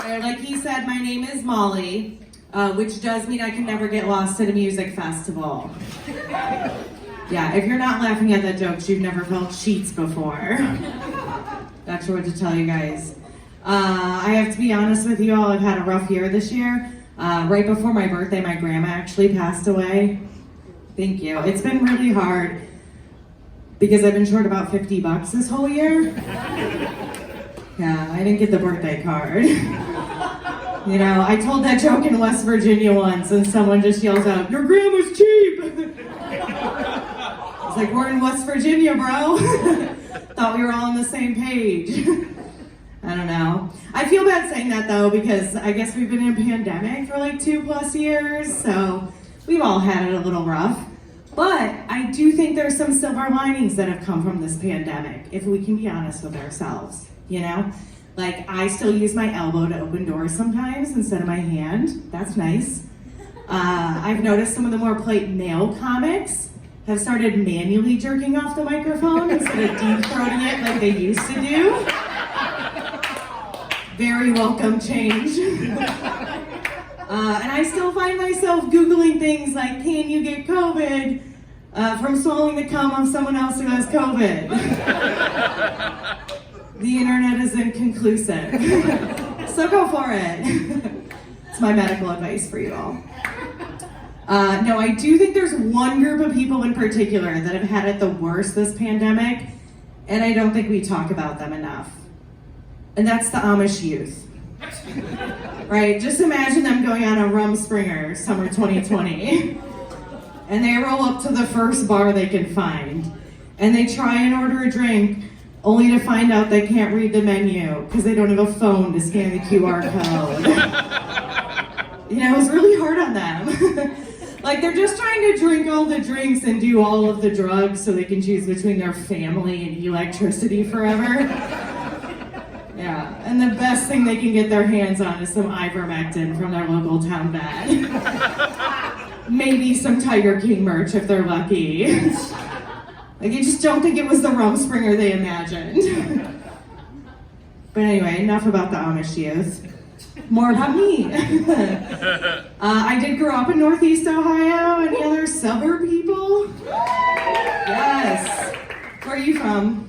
Like he said, my name is Molly, which does mean I can never get lost at a music festival. Yeah, if you're not laughing at that joke, you've never felt sheets before. Not sure what to tell you guys. I have to be honest with you all, I've had a rough year this year. Right before my birthday, my grandma actually passed away. Thank you. It's been really hard because I've been short about $50 this whole year. Yeah, I didn't get the birthday card. You know, I told that joke in West Virginia once and someone just yells out, "Your grandma's cheap!" It's like, we're in West Virginia, bro. Thought we were all on the same page. I don't know. I feel bad saying that though, because I guess we've been in a pandemic for like 2+ years, so we've all had it a little rough. But I do think there's some silver linings that have come from this pandemic, if we can be honest with ourselves, you know? Like, I still use my elbow to open doors sometimes instead of my hand. That's nice. I've noticed some of the more polite male comics have started manually jerking off the microphone instead of deep-throating it like they used to do. Very welcome change. And I still find myself Googling things like, can you get COVID from swallowing the cum of someone else who has COVID? The internet is inconclusive. So go for it. It's my medical advice for you all. No, I do think there's one group of people in particular that have had it the worst this pandemic, and I don't think we talk about them enough. And that's the Amish youth. Right? Just imagine them going on a Rumspringa summer 2020, and they roll up to the first bar they can find, and they try and order a drink, only to find out they can't read the menu because they don't have a phone to scan the QR code. You know, it was really hard on them. Like, they're just trying to drink all the drinks and do all of the drugs so they can choose between their family and electricity forever. Yeah, and the best thing they can get their hands on is some ivermectin from their local town vet. Maybe some Tiger King merch if they're lucky. Like, I just don't think it was the Rumspringa they imagined. But anyway, enough about the Amish youth. More about me. I did grow up in Northeast Ohio. Any other suburb people? Yes. Where are you from?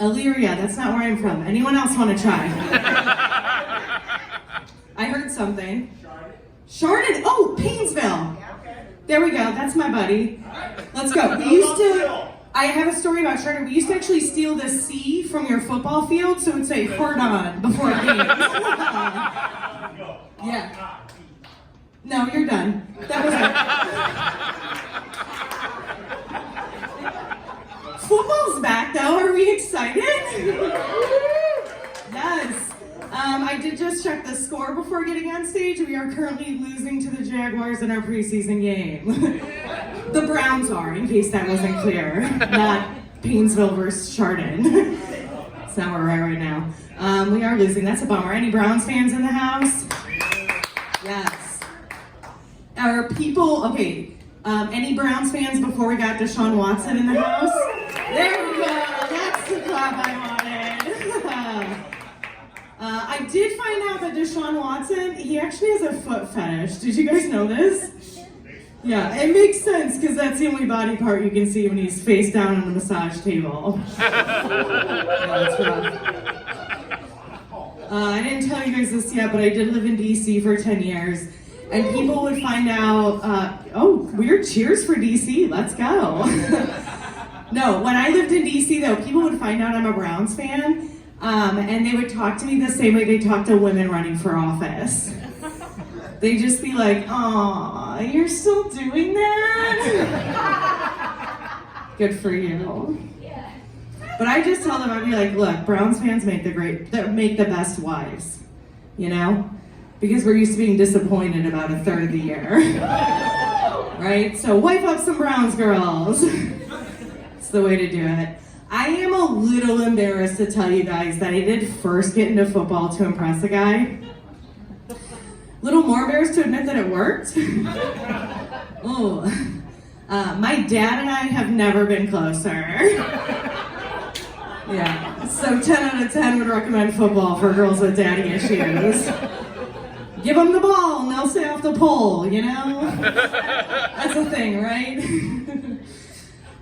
Elyria, that's not where I'm from. Anyone else want to try? I heard something. Chardon. Oh, Painesville. There we go, that's my buddy. Let's go. I have a story about Chardon. We used to actually steal the C from your football field so it would say "hard on" before games. Yeah. No, you're done. That was it. Football's back though, are we excited? Yes. I did just check the score before getting on stage. We are currently losing to the Jaguars in our preseason game. The Browns are, in case that wasn't clear. Not Painesville versus Chardon. That's not where we're at right now. We are losing, that's a bummer. Any Browns fans in the house? Yes. Are people, okay, any Browns fans before we got Deshaun Watson in the house? There we go, that's the clap I wanted. I did find out that Deshaun Watson, he actually has a foot fetish. Did you guys know this? Yeah, it makes sense because that's the only body part you can see when he's face down on a massage table. Yeah, that's rough. I didn't tell you guys this yet, but I did live in DC for 10 years. And people would find out, oh, weird, cheers for DC, let's go. No, when I lived in DC though, people would find out I'm a Browns fan. And they would talk to me the same way they talk to women running for office. They'd just be like, "Aw, you're still doing that? Good for you." But I just tell them, I'd be like, "Look, Browns fans make the best wives, you know, because we're used to being disappointed about a third of the year, right? So wipe up some Browns girls." It's the way to do it. I am a little embarrassed to tell you guys that I did first get into football to impress a guy. Little more embarrassed to admit that it worked. Oh, my dad and I have never been closer. Yeah, so 10 out of 10 would recommend football for girls with daddy issues. Give them the ball and they'll stay off the pole, you know? That's a thing, right?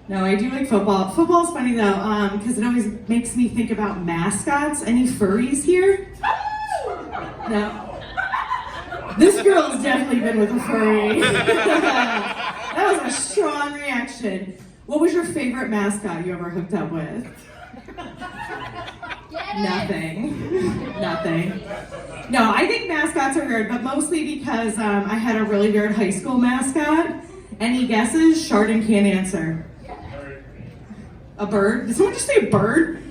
No, I do like football. Football's funny though, because it always makes me think about mascots. Any furries here? No. This girl's definitely been with a furry. That was a strong reaction. What was your favorite mascot you ever hooked up with? Nothing. Nothing. No, I think mascots are weird, but mostly because I had a really weird high school mascot. Any guesses? Chardon can't answer. A bird? Did someone just say a bird?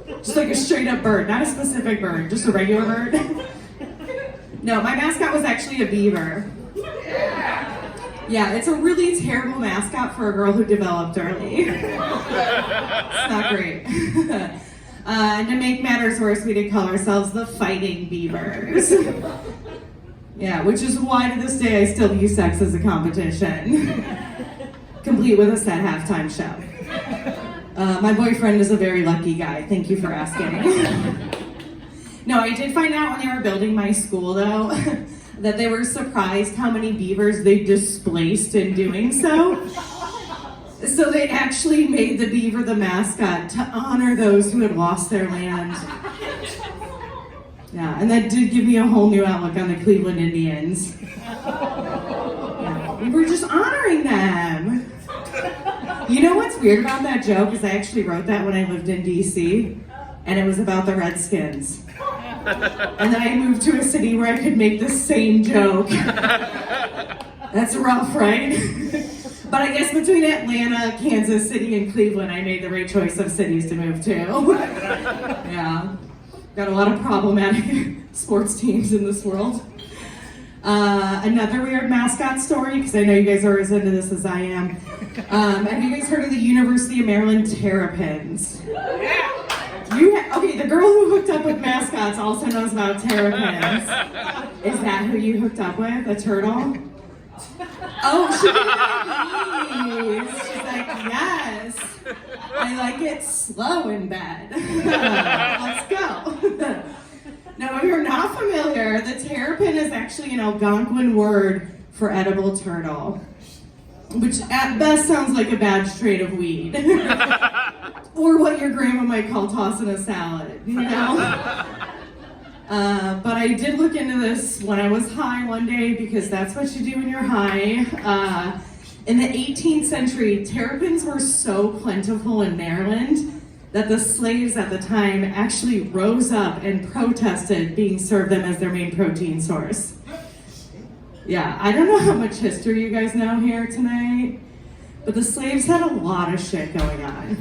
Just like a straight up bird, not a specific bird, just a regular bird. No, my mascot was actually a beaver. Yeah, it's a really terrible mascot for a girl who developed early. It's not great. And to make matters worse, we did call ourselves the Fighting Beavers. Yeah, which is why to this day I still view sex as a competition. Complete with a set halftime show. My boyfriend is a very lucky guy. Thank you for asking. No, I did find out when they were building my school, though, that they were surprised how many beavers they displaced in doing so. So they actually made the beaver the mascot to honor those who had lost their land. Yeah, and that did give me a whole new outlook on the Cleveland Indians. Yeah, we were just honoring them. You know what's weird about that joke is I actually wrote that when I lived in DC, and it was about the Redskins. And then I moved to a city where I could make the same joke. That's rough, right? But I guess between Atlanta, Kansas City, and Cleveland, I made the right choice of cities to move to. Yeah. Got a lot of problematic sports teams in this world. Another weird mascot story, because I know you guys are as into this as I am. Have you guys heard of the University of Maryland Terrapins? Okay, the girl who hooked up with mascots also knows about terrapins. Is that who you hooked up with? A turtle? Oh, she agrees. She's like, yes. I like it slow in bed. Let's go. Now, if you're not familiar, the terrapin is actually an Algonquin word for edible turtle, which at best sounds like a bad strain of weed. Or what your grandma might call tossing a salad, you know? But I did look into this when I was high one day, because that's what you do when you're high. In the 18th century, terrapins were so plentiful in Maryland that the slaves at the time actually rose up and protested being served them as their main protein source. Yeah, I don't know how much history you guys know here tonight, but the slaves had a lot of shit going on.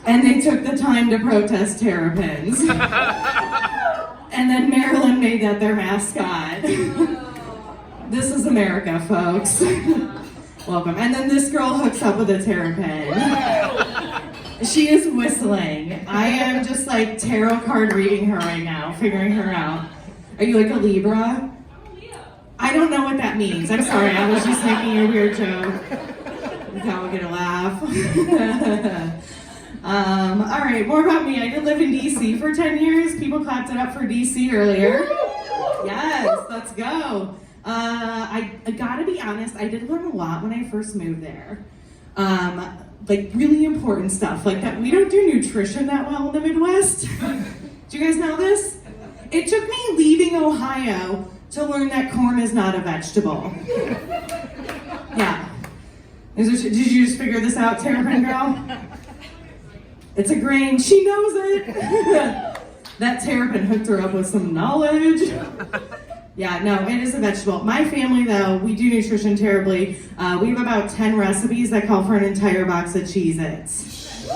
And they took the time to protest terrapins. And then Maryland made that their mascot. This is America, folks. Welcome. And then this girl hooks up with a terrapin. She is whistling. I am just like tarot card reading her right now, figuring her out. Are you like a Libra? I don't know what that means. I'm sorry, I was just making a weird joke. We thought we'd get a laugh. All right, more about me. I did live in DC for 10 years. People clapped it up for DC earlier. Yes, let's go. I gotta be honest, I did learn a lot when I first moved there. Like really important stuff, like that we don't do nutrition that well in the Midwest. Do you guys know this? It took me leaving Ohio to learn that corn is not a vegetable. Yeah. Did you just figure this out, Terrapin Girl? It's a grain. She knows it. That terrapin hooked her up with some knowledge. Yeah, no, it is a vegetable. My family, though, we do nutrition terribly. We have about 10 recipes that call for an entire box of Cheez-Its.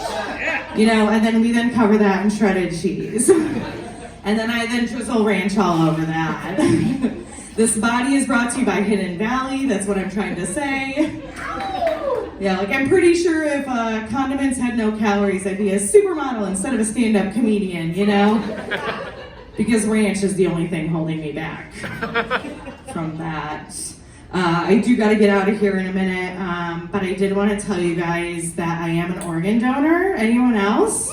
You know, and then we cover that in shredded cheese. And then I drizzle ranch all over that. This body is brought to you by Hidden Valley. That's what I'm trying to say. Yeah, like I'm pretty sure if condiments had no calories, I'd be a supermodel instead of a stand-up comedian, you know? Because ranch is the only thing holding me back from that. I do got to get out of here in a minute, but I did want to tell you guys that I am an organ donor. Anyone else?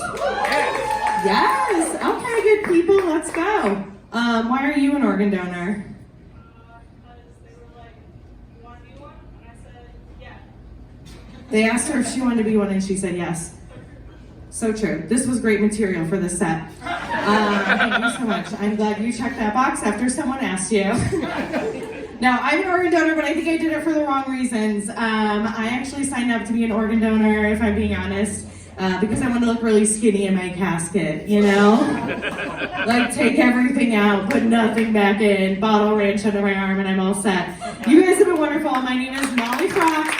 Yes. Okay, good people. Let's go. Why are you an organ donor? Because they were like, "You want to be one?" And I said, "Yeah." They asked her if she wanted to be one, and she said yes. So true. This was great material for the set. Thank you so much. I'm glad you checked that box after someone asked you. Now, I'm an organ donor, but I think I did it for the wrong reasons. I actually signed up to be an organ donor, if I'm being honest, because I want to look really skinny in my casket, you know? Like, take everything out, put nothing back in, bottle ranch under my arm, and I'm all set. You guys have been wonderful. My name is Molly Fratz.